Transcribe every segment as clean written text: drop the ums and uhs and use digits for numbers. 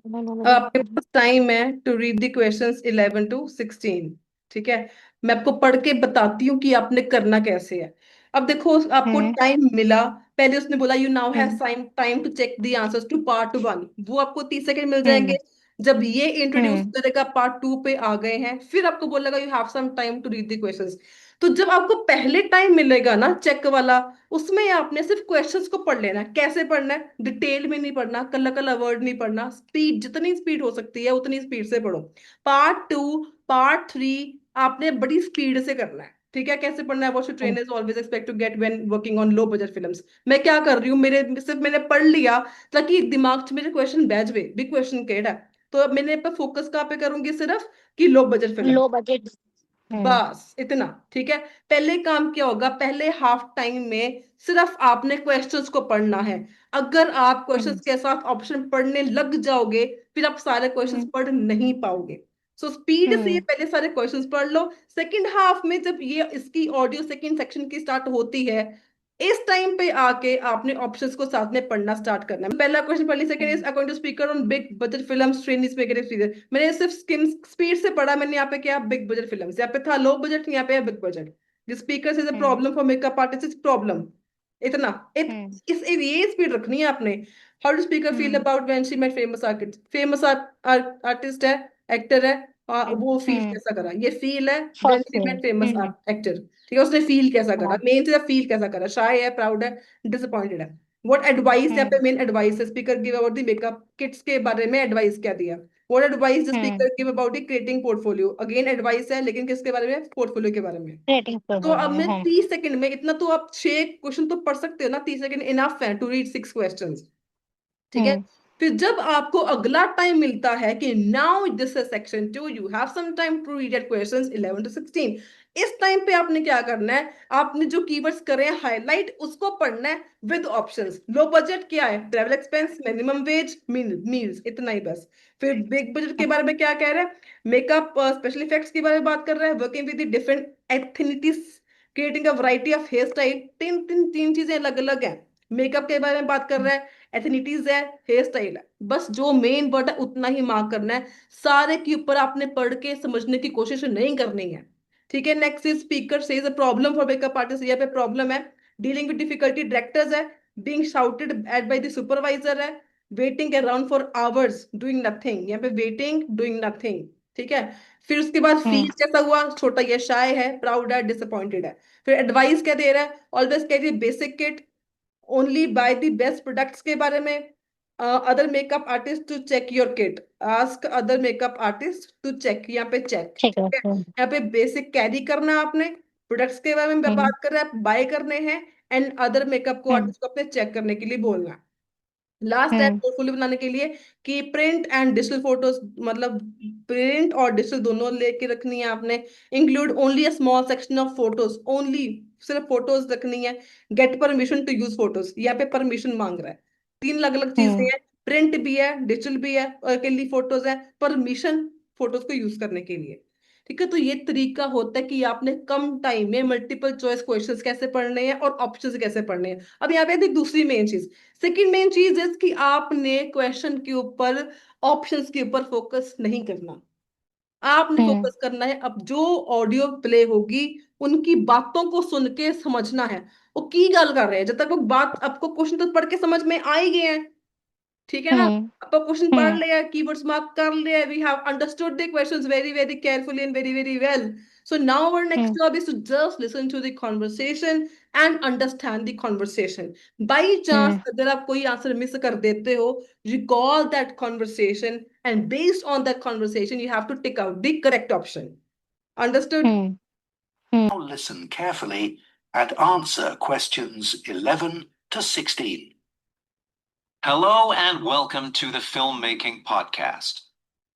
आपके पास टाइम है to read the questions 11 to 16। ठीक है, मैं आपको पढ़ के बताती हूँ कि आपने करना कैसे है। अब देखो, आपको हम्म। टाइम मिला। पहले उसने बोला you now have hmm. Time to check the answers to part 1। वो आपको 30 सेकंड मिल हम्म। जाएंगे। जब ये इंट्रोड्यूस हम्म। करेगा पार्ट 2 पे आ गए हैं, फिर आपको बोलेगा you have some time to read the questions. तो जब आपको पहले टाइम मिलेगा ना चेक वाला, उसमें आपने सिर्फ क्वेश्चंस को पढ़ लेना है। कैसे पढ़ना है? डिटेल में नहीं पढ़ना, कल्ला कल्ला वर्ड नहीं पढ़ना, स्पीड जितनी स्पीड हो सकती है उतनी स्पीड से पढ़ो। पार्ट 2, पार्ट 3 आपने बड़ी स्पीड से करना है। ठीक है, कैसे पढ़ना है? What should hmm. Trainers always expect to get when working on low budget films. मैं क्या कर रही हूँ, मेरे सिर्फ मैंने पढ़ लिया ताकि दिमाग से मेरे क्वेश्चन बैठ जाए भी क्वेश्चन केड़ा है। तो अब मैंने पे फोकस कहाँ पे करूंगी? सिर्फ कि low budget film. Low budget. Hmm. बस इतना। ठीक है, पहले काम क्या होगा? पहले हाफ टाइम में सिर्फ आपने क्वेश्चंस को पढ़ना है। अगर आप हम्म। क्वेश्चंस के साथ ऑप्शन पढ़ने लग जाओगे, फिर आप सारे क्वेश्चंस हम्म। पढ़ नहीं पाओगे। सो स्पीड से हम्म। पहले सारे क्वेश्चंस पढ़ लो। सेकंड हाफ में जब ये इसकी ऑडियो सेकंड सेक्शन की स्टार्ट होती है, इस टाइम पे आके आपने ऑप्शंस को साथ में पढ़ना स्टार्ट करना है। पहला क्वेश्चन पढ़ ली। Second is hmm. According to speaker on big budget film training maker. मैंने सिर्फ स्किम स्पीड से पढ़ा। मैंने यहाँ पे क्या, बिग बजट फिल्म, यहाँ पे था लो बजट, यहाँ पे है big budget. The speaker is a hmm. Problem for makeup artist is problem. इतना हम्म। इस ये स्पीड रखनी है आपने। How do speaker feel hmm. About when she met famous artist? Famous artist है, एक्टर है, वो फील हम्म। कैसा करा? ये फील है when first she seen. Met famous hmm. Actor. ठीक है, उसने फील कैसा करा? हाँ। मेन चीज फील कैसा करा। शाय है, प्राउड है, डिसअपॉइंटेड है। व्हाट एडवाइस, यहाँ पे हम्म। मेन एडवाइस है, speaker give about the makeup kits के बारे में एडवाइस क्या दिया। What advice the hmm. Speaker give about the creating portfolio? Again advice है, लेकिन किसके बारे में? पोर्टफोलियो के बारे में। रेटिंग पर तो अब बोलना है, मैं हाँ। 30 सेकंड में इतना तो आप 6 क्वेश्चन तो पढ़ सकते हो ना। 30 सेकंड इनफ है टू रीड 6 क्वेश्चन। ठीक है, हम्म। फिर जब आपको अगला टाइम मिलता है कि now this is section 2, you have some time to read at questions 11 to 16। इस टाइम पे आपने क्या करना है? आपने जो कीवर्ड्स करे हैं हाईलाइट, उसको पढ़ना है विद ऑप्शंस। लो बजट क्या है? Travel expense, minimum wage, meals, इतना ही बस। फिर बिग बजट के बारे में क्या कह रहे हैं? मेकअप स्पेशल इफेक्ट्स के बारे में बात कर रहे हैं, working with different ethnicities, creating a variety of hair style. तीन तीन तीन चीजें अलग अलग हैं। मेकअप के बारे में बात कर रहा है, एथनिटीज है, हेयर स्टाइल है। बस जो मेन वर्ड है उतना ही मार्क करना है। सारे के ऊपर आपने पढ़ के समझने की कोशिश नहीं करनी है। ठीक है, next is speaker says a problem for makeup artist. यहाँ पे प्रॉब्लम है डीलिंग विद डिफिकल्टी डायरेक्टर्स है, being shouted at by the supervisor है, waiting around for hours doing nothing. यहाँ पे वेटिंग डूइंग नथिंग। ठीक है, फिर उसके बाद फील हम्म। कैसा हुआ? छोटा, ये शाय है, प्राउड है, डिसअपॉइंटेड है। फिर एडवाइस क्या दे रहा है? Always carry basic kit, only buy the best products के बारे में। Other makeup artist to check your kit, ask other makeup artist to check. यहाँ पे चेक। ठीक है। ठीक है, यहाँ पे बेसिक कैरी करना आपने, प्रोडक्ट्स के बारे में हम्म। बात कर रहे हैं, बाय करने हैं, एंड अदर मेकअप को हम्म। आर्टिस्ट को अपने चेक करने के लिए बोलना है। लास्ट है हम्म। पोर्टफोलियो बनाने के लिए कि प्रिंट एंड डिजिटल फोटोज, मतलब प्रिंट और डिजिटल दोनों लेके रखनी है आपने। Include only a small section of photos, only सिर्फ फोटोज रखनी है। Get permission to use photos, यहाँ पे परमिशन मांग रहा है। तीन अलग अलग चीजें हम्म। हैं, प्रिंट भी है, डिजिटल भी है, और के लिए फोटोज है, परमिशन फोटोज को यूज करने के लिए। ठीक है, तो ये तरीका होता है कि आपने कम टाइम में मल्टीपल चॉइस क्वेश्चंस कैसे पढ़ने हैं और ऑप्शंस कैसे पढ़ने हैं। अब यहाँ पे आती है दूसरी मेन चीज। सेकंड मेन चीज है कि आपने क्वेश्चन के ऊपर, ऑप्शंस के ऊपर फोकस नहीं करना। आपने हम्म। फोकस करना है अब जो ऑडियो प्ले होगी, उनकी बातों को सुन के समझना है वो की गल कर रहे हैं। जब तक वो बात, आपको क्वेश्चन तो पढ़ के समझ में आ ही गए हैं। ठीक है ना? हम्म। आपका क्वेश्चन पढ़ हम्म। लिया, कीवर्ड्स मार्क कर लिया, we have understood the questions very very carefully and very very well. So now our next hmm. job is to just listen to the conversation and understand the conversation. By chance हम्म। अगर आप कोई answer miss कर देते हो, recall that conversation and based on that conversation you have to tick out the correct option. Understood? Hmm. Hmm. Now listen carefully and answer questions 11 to 16. Hello and welcome to the Filmmaking Podcast.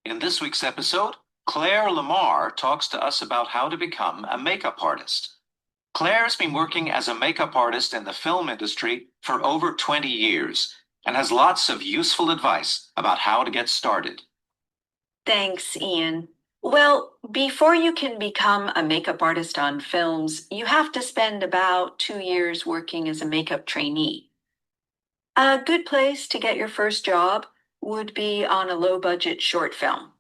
In this week's episode, Claire Lamar talks to us about how to become a makeup artist. Claire's been working as a makeup artist in the film industry for over 20 years and has lots of useful advice about how to get started. Thanks, Ian. Well, before you can become a makeup artist on films, you have to spend about 2 years working as a makeup trainee. A good place to get your first job would be on a low-budget short film.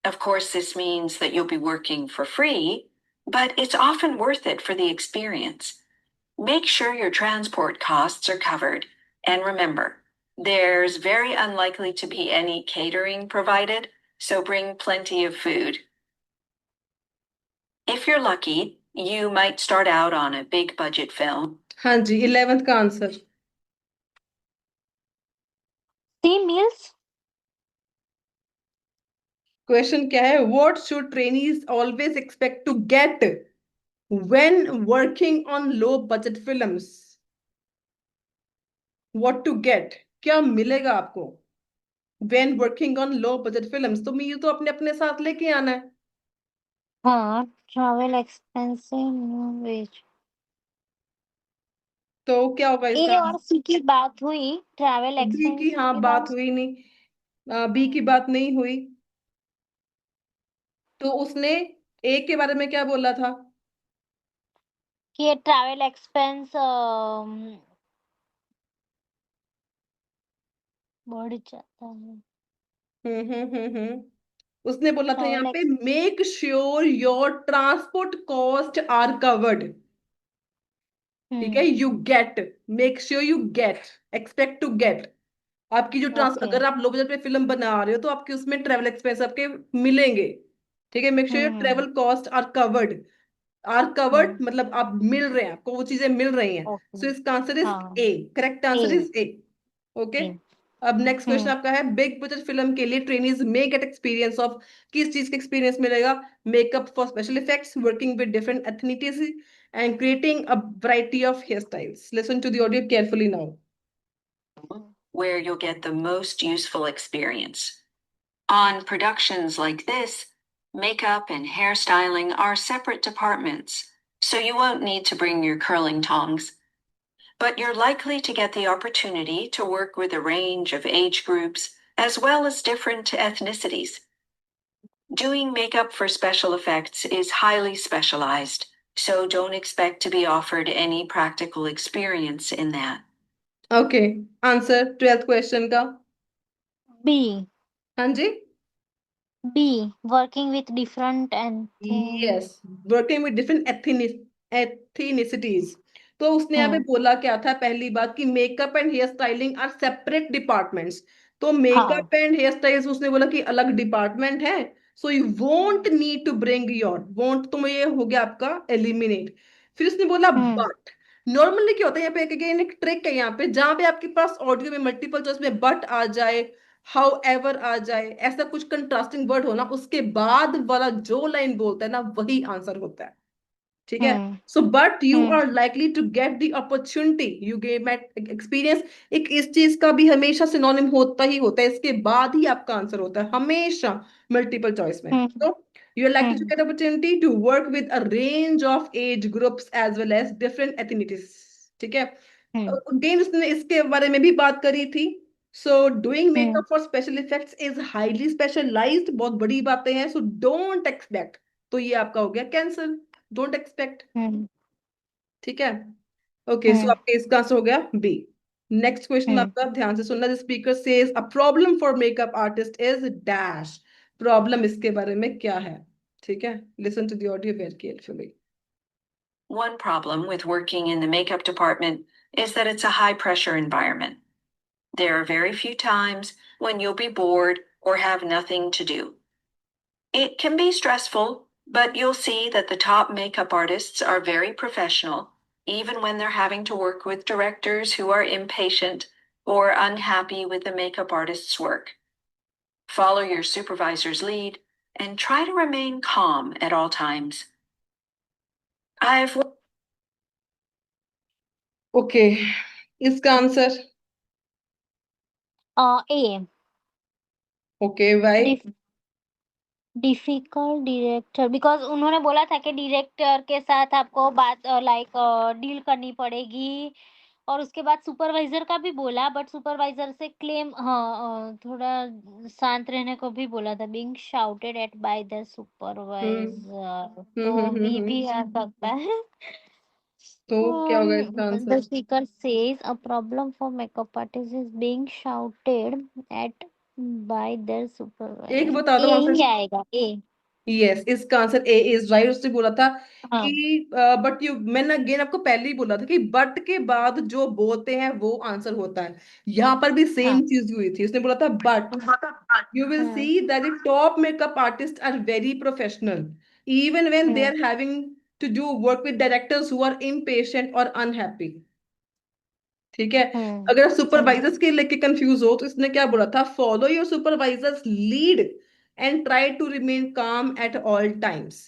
Of course, this means that you'll be working for free, but it's often worth it for the experience. Make sure your transport costs are covered, and remember, there's very unlikely to be any catering provided, so bring plenty of food. If you're lucky, you might start out on a big budget film. हाँ जी, 11th का answer. सी meals. Question क्या है? What should trainees always expect to get when working on low budget films? What to get, क्या मिलेगा आपको when working on low budget films? तो meal तो अपने अपने साथ लेके आना है। हाँ, ट्रैवल एक्सपेंसिव वेज। तो क्या होगा ए इसका? और सी की बात हुई, ट्रैवल बी की एक्सपेंसिव हाँ की बात बात। हुई नहीं, बी की बात नहीं हुई। तो उसने ए के बारे में क्या बोला था? कि ये ट्रैवल एक्सपेंस बढ़ जाता है। उसने बोला था यहाँ ट्रैवल पे X make sure your transport cost are covered. ठीक है, you get, make sure you get, expect to get. आपकी जो ओके। अगर आप लो बजट पे फिल्म बना रहे हो तो आपके उसमें ट्रेवल एक्सपेंस आपके मिलेंगे। ठीक है, make sure your hmm travel cost are covered. Are covered hmm मतलब आप मिल रहे हैं, आपको वो चीजें मिल रही हैं। ओके। सो इसका आंसर इज हाँ। A, correct A. Answer is A. Okay. A. अब नेक्स्ट क्वेश्चन आपका है, बिग बजट फिल्म के लिए trainees may get experience of, किस चीज का एक्सपीरियंस मिलेगा? Makeup for special effects, working with different ethnicities and creating a variety of hairstyles. Listen to the audio carefully now. Where you'll get the most useful experience. On productions like this, makeup and hairstyling are separate departments, so you won't need to bring your curling tongs. But you're likely to get the opportunity to work with a range of age groups as well as different ethnicities. Doing makeup for special effects is highly specialized, so don't expect to be offered any practical experience in that. Okay, answer 12th question का। B. हाँ जी, B, working with different and yes, working with different ethnicities. तो उसने यहाँ पे बोला क्या था? पहली बात कि makeup and hair styling are separate departments. तो हाँ। मेकअप एंड हेयर स्टाइल्स उसने बोला कि अलग डिपार्टमेंट है। So you won't need to bring your, won't तो ये हो गया आपका एलिमिनेट। फिर उसने बोला हम्म बट। नॉर्मली क्या होता है यहाँ पे, अगेन एक ट्रिक है यहाँ पे, जहां पे आपके पास ऑडियो में मल्टीपल चॉइस में बट आ जाए, हाउ एवर आ जाए, ऐसा कुछ कंट्रास्टिंग वर्ड हो ना, उसके बाद वाला जो लाइन बोलता है ना वही आंसर होता है। ठीक है। Hmm so but you hmm are likely to get the opportunity you gave at experience. एक इस चीज का भी हमेशा सिनोनिम होता ही होता है, इसके बाद ही आपका आंसर होता है हमेशा मल्टीपल चॉइस में। हम्म तो you are likely to hmm get opportunity to work with a range of age groups as well as different ethnicities. ठीक है। हम्म अगेन उसने इसके बारे में भी बात करी थी। So doing hmm makeup for special effects is highly specialised, बहुत बड़ी बातें हैं। सो डोंट एक्सपेक्ट, तो ये आपका हो गया कैंसिल, डोंट एक्सपेक्ट। हम्म ठीक है। ओके, सो हम्म आपके इसका आंसर हो गया बी। नेक्स्ट क्वेश्चन हम्म आपका ध्यान से सुनना। The speaker says a problem for makeup artist is dash. Problem इसके बारे में क्या है? ठीक है, listen to the audio very carefully. One problem with working in the makeup department is that it's a high pressure environment. There are very few times when you'll be bored or have nothing to do. It can be stressful, but you'll see that the top makeup artists are very professional, even when they're having to work with directors who are impatient or unhappy with the makeup artist's work. Follow your supervisor's lead and try to remain calm at all times. I've okay, इसका answer? A. Okay, why? Difficult director, because उन्होंने बोला था कि director के साथ आपको बात like deal करनी पड़ेगी, और उसके बाद सुपरवाइजर का भी बोला, बट सुपरवाइजर से क्लेम, हाँ, थोड़ा शांत रहने को भी बोला था, being shouted at by the hmm supervisor, तो बी भी आ सकता है। तो क्या होगा इसका The answer? speaker says a problem for makeup artists is being shouted at bye there एक सुपरवाइजर, बता दो ए आंसर। ही आएगा, ए। यस, इसका आंसर ए इज राइट। उसने बोला था हाँ कि बट यू, मैंने अगेन आपको पहले ही बोला था कि बट के बाद जो बोलते हैं वो आंसर होता है। यहाँ पर भी सेम हाँ। चीज हुई थी, उसने बोला था but you will hmm see that the top makeup artists are very professional even when they hmm are having to do work with directors who are impatient or unhappy। ठीक है। हम्म अगर हम्म सुपरवाइजर्स के लेके कंफ्यूज हो तो इसने क्या बोला था, follow your supervisors lead and try to remain calm at all times.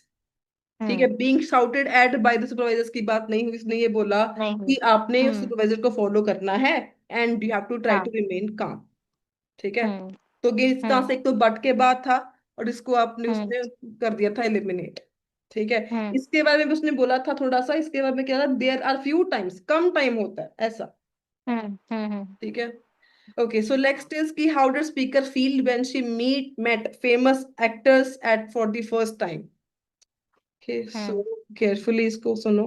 ठीक है, hmm being shouted at by the supervisors की बात नहीं हुई, इसने ये बोला नहीं। कि आपने हम्म सुपरवाइजर को फॉलो करना है and you have to try हाँ। To remain calm. ठीक है। हम्म तो ये इसका हम्म आंसर एक तो बट के बाद था, और इसको आपने हम्म उसने कर दिया था एलिमिनेट। ठीक है। हम्म इसके बारे में भी उसने बोला था थोड़ा सा, इसके बारे में क्या था, देयर आर फ्यू टाइम्स, कम टाइम होता है ऐसा। हम्म। ठीक है। Okay, so next is ki how does speaker feel when she met famous actors at for the first time? Okay, so hmm carefully isko suno.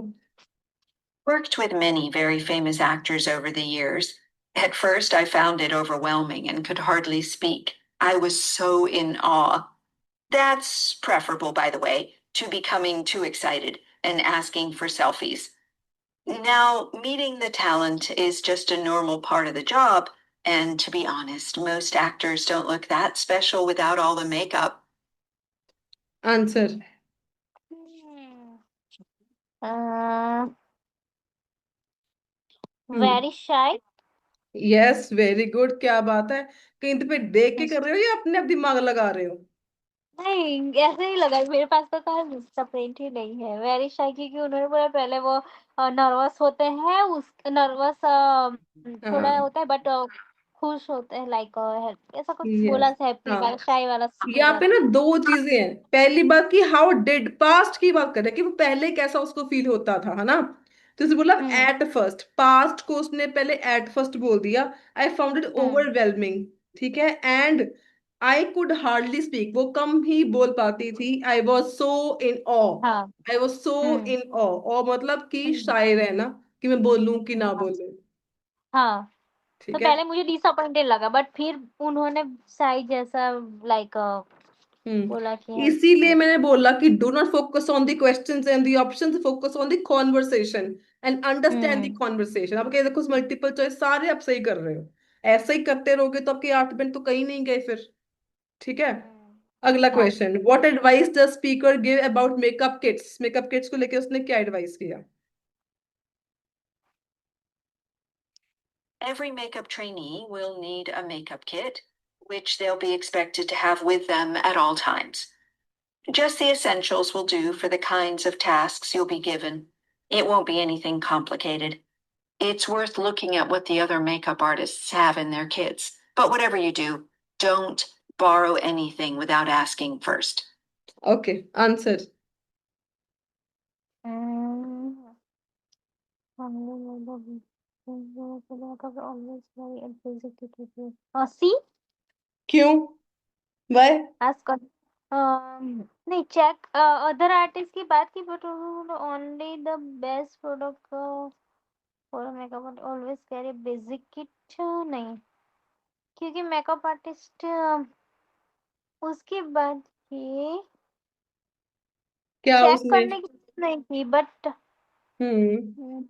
Worked with many very famous actors over the years. At first, I found it overwhelming and could hardly speak. I was so in awe. That's preferable, by the way, to becoming too excited and asking for selfies. Now, meeting the talent is just a normal part of the job, and to be honest, most actors don't look that special without all the makeup. Answer. Hmm. Very shy. Yes, very good. क्या बात है। कहीं तो पे देख के कर रहे हो या अपने आप दिमाग लगा रहे हो? नहीं, ऐसे ही लगा, मेरे पास तो कहा सेपरेट ही नहीं है, वेरी शाय, क्योंकि उन्होंने बोला पहले वो नर्वस होते हैं, उस नर्वस थोड़ा हाँ। होता है, बट खुश होते हैं, लाइक ऐसा कुछ यस। बोला था, हैप्पी वाला, हाँ, शाय वाला यहाँ बोला पे था। ना दो चीजें हैं। पहली बात की हाउ डिड, पास्ट की बात कर रहे हैं कि वो पहले कैसा उसको फील होता था, है ना। तो उसे बोला हम्म एट फर्स्ट, पास्ट को उसने पहले एट फर्स्ट बोल दिया। I found it hmm overwhelming. ठीक है। And I could hardly speak, वो कम ही बोल पाती थी। आई वॉज सो इन ऑ, हाँ। आई वॉज सो हम्म इन ऑ मतलब कि हम्म शायर है ना, कि मैं बोलूं कि ना हाँ बोलूं। हाँ। तो ठीक है। पहले मुझे डिसअपॉइंटेड लगा, बट फिर उन्होंने शाय जैसा, लाइक बोला कि इसीलिए मैंने बोला कि do not focus on the questions and the options, focus on the conversation and understand the hmm conversation. आप कह देखो मल्टीपल चॉइस सारे आप सही कर रहे हो। ऐसे ही करते रहोगे तो आपके 8 मिनट तो कहीं नहीं गए फिर। ठीक है। हम्म, अगला हाँ। Question, what advice the speaker give about makeup kits? Makeup kits को लेके उसने क्या एडवाइस किया? Every makeup trainee will need a makeup kit, which they'll be expected to have with them at all times. Just the essentials will do for the kinds of tasks you'll be given. It won't be anything complicated. It's worth looking at what the other makeup artists have in their kits. But whatever you do, don't borrow anything without asking first. Okay, answer. Hmm, C. क्यों? Why? Ask. नहीं, check other artist की बात की, but only the best product for makeup always carry basic kit. नहीं, क्योंकि makeup artist उसकी बात की, क्या चेक उसने? करने की नहीं थी, but hmm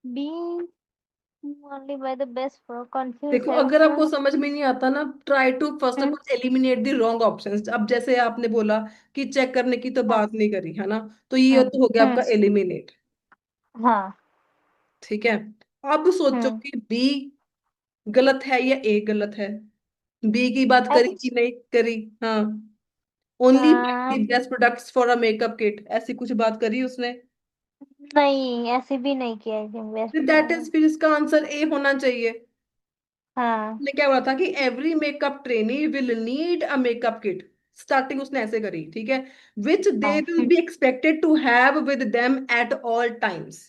being only by the best for confused देखो, अगर आपको everyone। समझ में नहीं आता ना, try to first of hmm all eliminate the wrong options. अब जैसे आपने बोला कि चेक करने की तो हाँ बात नहीं करी, है ना, तो ये हम्म तो हो गया हम्म आपका एलिमिनेट। हाँ ठीक है। अब सोचो हम्म कि बी गलत है या ए गलत है। बी की बात आई करी थिंक। कि नहीं करी? हाँ। Only buy the best products for a makeup kit, ऐसी कुछ बात करी उसने? नहीं, ऐसे भी नहीं किया, I think best that is, फिर इसका आंसर ए होना चाहिए। हाँ ने क्या बोला था कि every makeup trainee will need a makeup kit. Starting उसने ऐसे करी, ठीक है, विच दे हाँ will be expected to have with them at all times.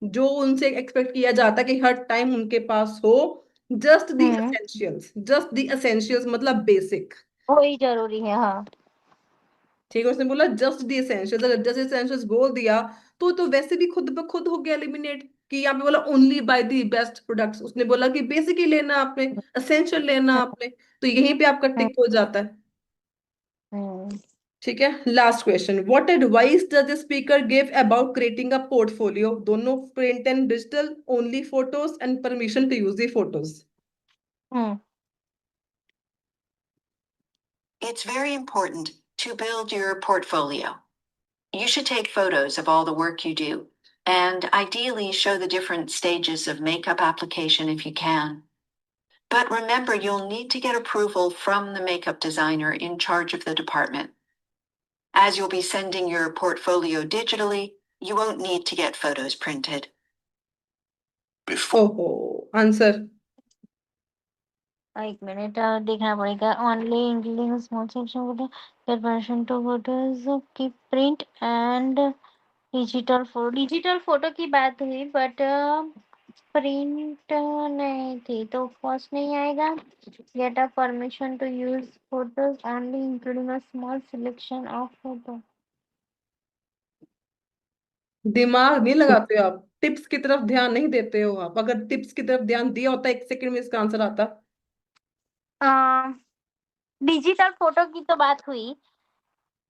जो उनसे एक्सपेक्ट किया जाता है कि हर टाइम उनके पास हो। Just the hmm essentials, just the essentials मतलब बेसिक। वही जरूरी है, हाँ। ठीक है, उसने बोला जस्ट द एसेंशियल्स, अगर जस्ट एसेंशियल्स बोल दिया तो वैसे भी खुद ब खुद हो गया एलिमिनेट। कि यहाँ पे बोला only buy the best products, उसने बोला कि बेसिक ही लेना आपने, एसेंशियल लेना हम्म आपने, तो यहीं पे आपका हम्म टिक हो जाता है। हम्म। ठीक है, last question, what advice does the speaker give about creating a portfolio, दोनों print and digital, only photos and permission to use the photos. Hmm. It's very important to build your portfolio. You should take photos of all the work you do, and ideally show the different stages of makeup application if you can. But remember, you'll need to get approval from the makeup designer in charge of the department. As you'll be sending your portfolio digitally, you won't need to get photos printed. Before ओहो, answer. एक मिनट देखना पड़ेगा। Only including small section photo, get permission to photos की print and digital photo की बात हुई, but print नहीं थी, तो फर्स्ट नहीं आएगा। Get a permission to use photos only including a small selection of photo. दिमाग नहीं लगाते हो आप, टिप्स की तरफ ध्यान नहीं देते हो आप, अगर टिप्स की तरफ ध्यान दिया होता 1 सेकंड में इसका आंसर आता। डिजिटल फोटो की तो बात हुई,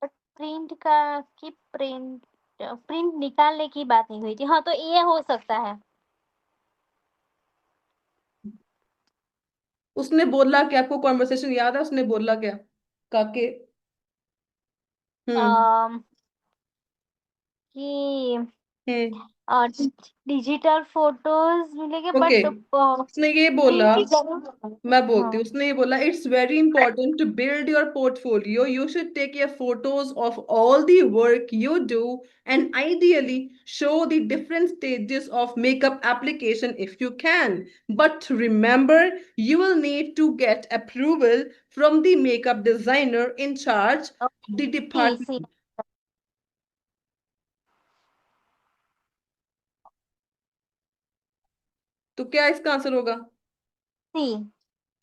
बट प्रिंट का की प्रिंट प्रिंट निकालने की बात नहीं हुई थी। हाँ, तो ये हो सकता है। उसने बोला कि आपको कॉन्वर्सेशन याद है, उसने बोला क्या काके? हम्म। अम, कि हम्म। डिजिटल फोटोज मिलेंगे, ओके, बट उसने ये बोला, प्रिंट की जरूर। मैं बोलती हूँ, हाँ। उसने ये बोला it's very important to build your portfolio, you should take your photos of all the work you do and ideally show the different stages of makeup application if you can, but remember you will need to get approval from the makeup designer in charge of the C C department। तो क्या इसका answer होगा? सी।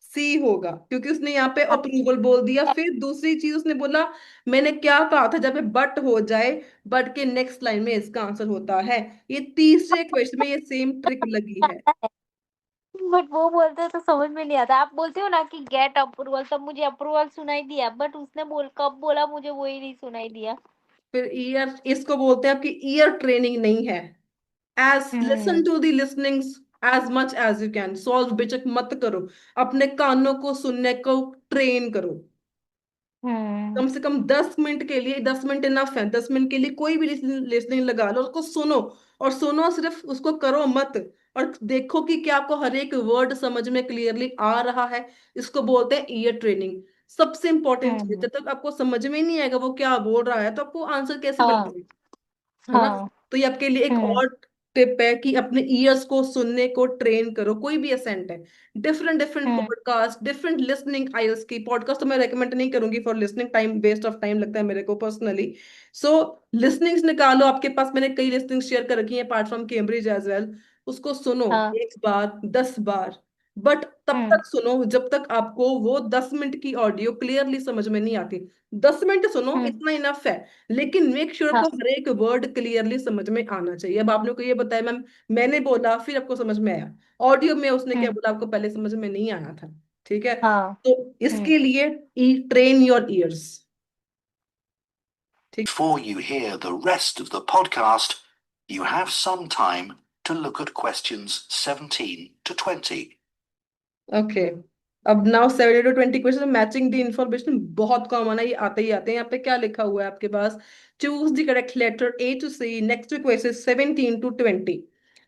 सी होगा, क्योंकि उसने यहाँ पे approval बोल दिया। फिर दूसरी चीज उसने बोला, मैंने क्या कहा था, जब बट हो जाए, बट के नेक्स्ट लाइन में इसका आंसर होता है। ये तीसरे क्वेश्चन में ये सेम ट्रिक लगी है। बट वो बोलते हैं तो समझ में नहीं आता। आप बोलते हो ना कि गेट अप्रूवल, तब मुझे अप्रूवल सुनाई दिया, बट उसने कब बोला मुझे वही नहीं सुनाई दिया। फिर ईयर, इसको बोलते हैं आपकी ईयर ट्रेनिंग नहीं है। As listen hmm to the listenings as much as you can, solve बिचक मत करो, अपने कानों को सुनने को ट्रेन करो। हम्म कम से कम 10 मिनट के लिए, 10 मिनट इनफ है, 10 मिनट के लिए कोई भी लिसनिंग लगा लो, उसको सुनो, और सुनो सिर्फ, उसको करो मत। और देखो कि क्या आपको हर एक वर्ड समझ में क्लियरली आ रहा है। इसको बोलते हैं ईयर ट्रेनिंग। सबसे इंपॉर्टेंट चीज, हम्म। जब तक आपको समझ में ही नहीं आएगा वो क्या बोल रहा है, तो आपको आंसर कैसे हाँ लगाओगे? है ना? हाँ। तो ये आपके लिए एक हम्म और टिप है कि अपने ईयर्स को सुनने को ट्रेन करो। कोई भी एसेंट है, different different hmm podcast, different listening IELTS की पॉडकास्ट तो मैं रेकमेंड नहीं करूंगी for listening, time waste of time लगता है मेरे को पर्सनली। सो लिसनिंग्स निकालो आपके पास, मैंने कई लिसनिंग शेयर कर रखी है apart from Cambridge as well. उसको सुनो हाँ। 1 बार, 10 बार, बट तब हम्म तक सुनो जब तक आपको वो 10 मिनट की ऑडियो क्लियरली समझ में नहीं आती। 10 मिनट सुनो, हम्म। इतना इनफ है। लेकिन मेक श्योर हाँ को हर एक वर्ड क्लियरली समझ में आना चाहिए। अब आपने को ये बताया मैम, मैंने बोला फिर आपको समझ में आया, ऑडियो में उसने क्या हम्म। बोला आपको पहले समझ में नहीं आया था। ठीक है, हाँ। तो हम्म इसके लिए ट्रेन योर ईयर्स। ठीक। before you hear the rest of the podcast, you have some time to look at questions 17 to 20. Okay, अब now 70 to 20 question, matching the information बहुत कॉमन है, ये आते ही आते हैं। यहाँ पे क्या लिखा हुआ है आपके पास? Choose the correct letter A to C, next question 17 to 20।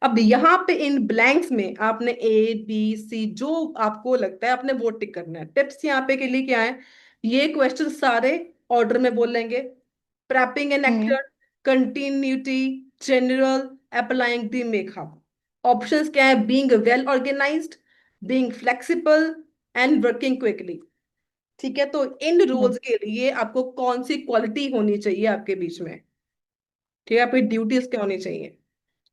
अब यहाँ पे इन ब्लैंक्स में आपने ए बी सी जो आपको लगता है आपने वो टिक करना है। टिप्स यहाँ पे के लिए क्या है, ये क्वेश्चन सारे ऑर्डर में बोलेंगे। prepping an hmm actor, continuity, general, applying the makeup। Options क्या है? being well organized, being flexible and working quickly। ठीक है, तो इन हम्म रोल्स के लिए आपको कौन सी क्वालिटी होनी चाहिए आपके बीच में? ठीक है, आपकी ड्यूटीज क्या होनी चाहिए?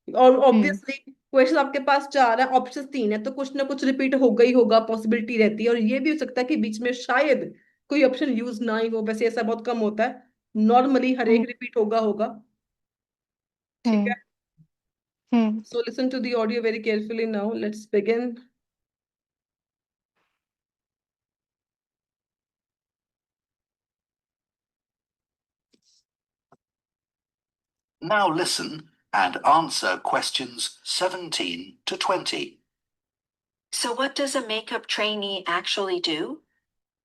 और हम्म ऑब्वियसली क्वेश्चन आपके पास 4 है, ऑप्शन 3 है, तो कुछ ना कुछ रिपीट होगा ही होगा, पॉसिबिलिटी रहती है। और ये भी हो सकता है कि बीच में शायद कोई ऑप्शन यूज ना ही हो, वैसे ऐसा बहुत कम होता है। नॉर्मली हर हम्म एक रिपीट होगा होगा। ठीक है। हम्म हम्म So listen to the audio very carefully now. Let's begin. Now listen and answer questions 17 to 20. So, what does a makeup trainee actually do?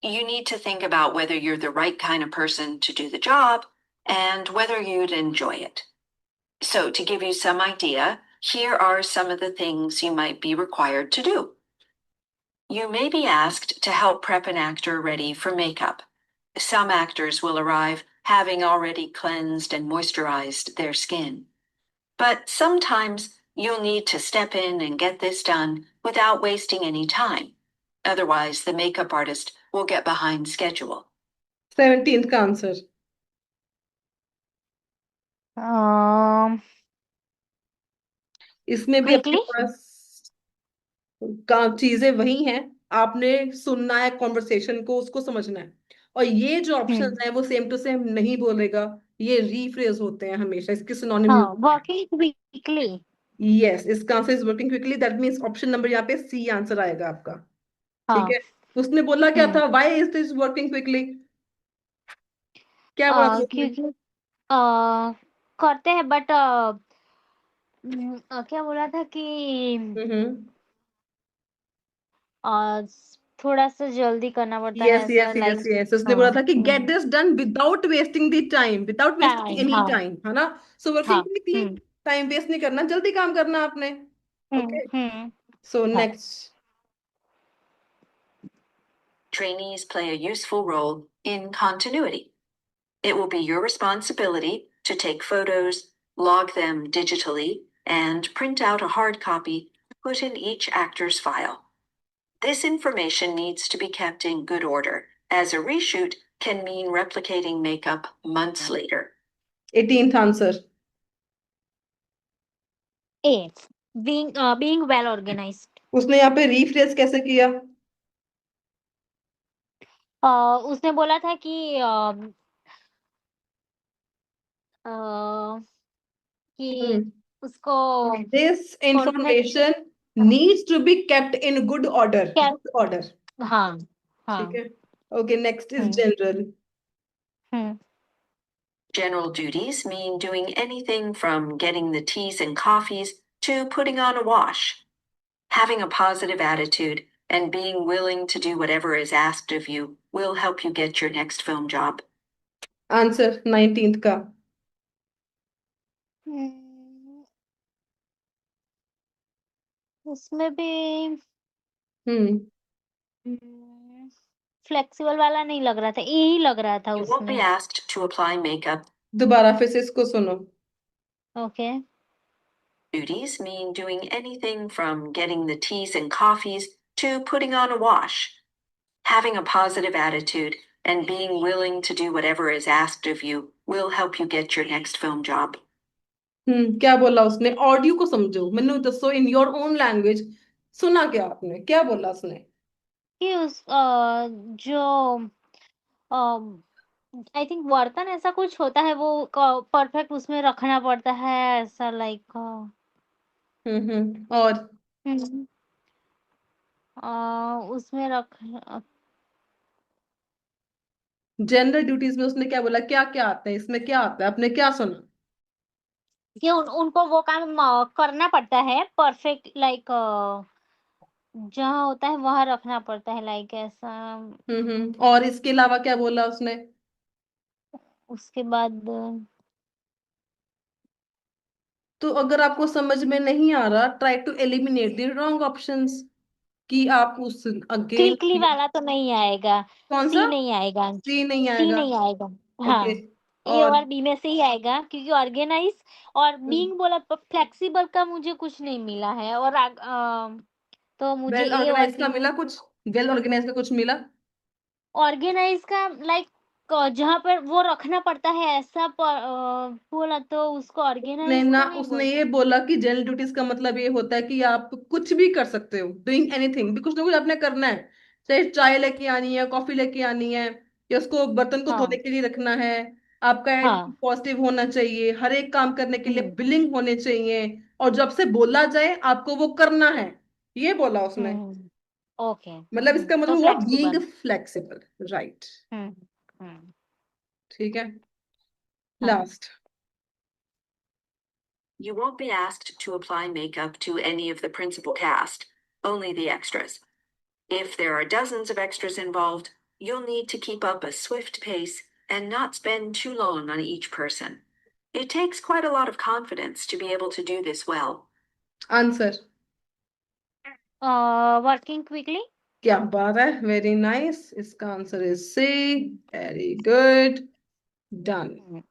You need to think about whether you're the right kind of person to do the job and whether you'd enjoy it. So, to give you some idea, here are some of the things you might be required to do. You may be asked to help prep an actor ready for makeup. Some actors will arrive having already cleansed and moisturized their skin. But sometimes you'll need to step in and get this done without wasting any time. Otherwise, the makeup artist will get behind schedule. 17th का answer. इसमें भी अपने quickly पास चीजें वही हैं। आपने सुनना है कॉन्वर्सेशन को, उसको समझना है। और ये जो ऑप्शंस हम्म हैं वो सेम टू सेम नहीं बोलेगा, ये रीफ्रेज होते हैं हमेशा, इसके सिनोनिम यूज हाँ होते हैं। Working quickly. यस, इसका answer is working quickly, that means option number यहाँ पे सी आंसर आएगा आपका। ठीक हाँ। है। उसने बोला क्या हम्म था, why is this working quickly? क्या बोला था उसने? क्योंकि करते हैं बट क्या बोला था कि हम्म। अ, थोड़ा सा जल्दी करना पड़ता है यस ऐसा यस यस लाइक। यस, उसने बोला हाँ। था कि get this done without wasting the time, without wasting time. Any हाँ टाइम, है ना? सो वर्किंग हाँ। क्विकली, हम्म टाइम वेस्ट नहीं करना, जल्दी काम करना आपने। ओके। हम्म। सो हाँ। Next. Trainees play a useful role in continuity. It will be your responsibility to take photos, log them digitally, and print out a hard copy to put in each actor's file. This information needs to be kept in good order, as a reshoot can mean replicating makeup months later. 18th answer. A being well organized. उसने यहाँ पे refresh कैसे किया? उसने बोला था कि अ, कि हम्म। उसको दिस उन्होंने information needs to be kept in good order, क्या। Good order. हाँ ठीक हाँ। है। Okay, next is hmm general. Hmm General duties mean doing anything from getting the teas and coffees to putting on a wash. Having a positive attitude and being willing to do whatever is asked of you will help you get your next film job. Answer 19th का। हम्म, उसमें भी हम्म। Flexible वाला नहीं लग रहा था, यही लग रहा था You won't be उसमें। asked to apply makeup. दोबारा फिर से इसको सुनो। Okay. Duties mean doing anything from getting the teas and coffees to putting on a wash. Having a positive attitude and being willing to do whatever is asked of you will help you get your next film job. क्या बोला उसने? Audio को समझो, मैंने दसो in your own language. सुना क्या आपने, क्या बोला उसने? कि उस जो आई थिंक बर्तन ऐसा कुछ होता है वो परफेक्ट उसमें रखना पड़ता है ऐसा लाइक। और हम्म उसमें रख जनरल ड्यूटीज में उसने क्या बोला, क्या क्या आता है इसमें, क्या आता है, आपने क्या सुना? कि उनको वो काम करना पड़ता है परफेक्ट लाइक जहाँ होता है वहां रखना पड़ता है लाइक ऐसा। और इसके अलावा क्या बोला उसने? उसके बाद तो अगर आपको समझ में नहीं आ रहा, try to eliminate the wrong options, कि आप उस अगेन। क्विकली वाला तो नहीं आएगा। कौन सा? सी नहीं आएगा। सी नहीं सी आएगा? नहीं आएगा। ओके। हाँ। ए और और बी में से ही आएगा क्योंकि ऑर्गेनाइज और बीइंग बोला फ्लेक्सिबल का मुझे कुछ नहीं मिला है और तो मुझे वेल ए और ऑर्गेनाइज बी का में मिला कुछ? वेल ऑर्गेनाइज का कुछ मिला? ऑर्गेनाइज का लाइक जहाँ पर वो रखना पड़ता है ऐसा बोला तो उसको उसने ऑर्गेनाइज ना, तो नहीं उसने बोल ये सकते। बोला कि जनरल ड्यूटीज का मतलब ये होता है कि आप कुछ भी कर सकते हो, डूइंग एनीथिंग भी, कुछ ना कुछ आपने करना है। चाहे चाय लेके आनी है, कॉफी लेके आनी है, या उसको बर्तन को धोने हाँ के लिए रखना है, आपका हाँ। एटीट्यूड पॉजिटिव होना चाहिए, हर एक काम करने के लिए हम्म बिलिंग होने चाहिए, और जब से बोला जाए आपको वो करना है, ये बोला उसने। Hmm okay. मतलब इसका तो मतलब हुआ being flexible. Flexible, right. Hmm hmm ठीक है, हाँ। Last. You won't be asked to apply makeup to any of the principal cast, only the extras. If there are dozens of extras involved, you'll need to keep up a swift pace and not spend too long on each person. It takes quite a lot of confidence to be able to do this well. Answer. Working quickly. क्या बात है, very nice. इसका answer is C. Very good, done.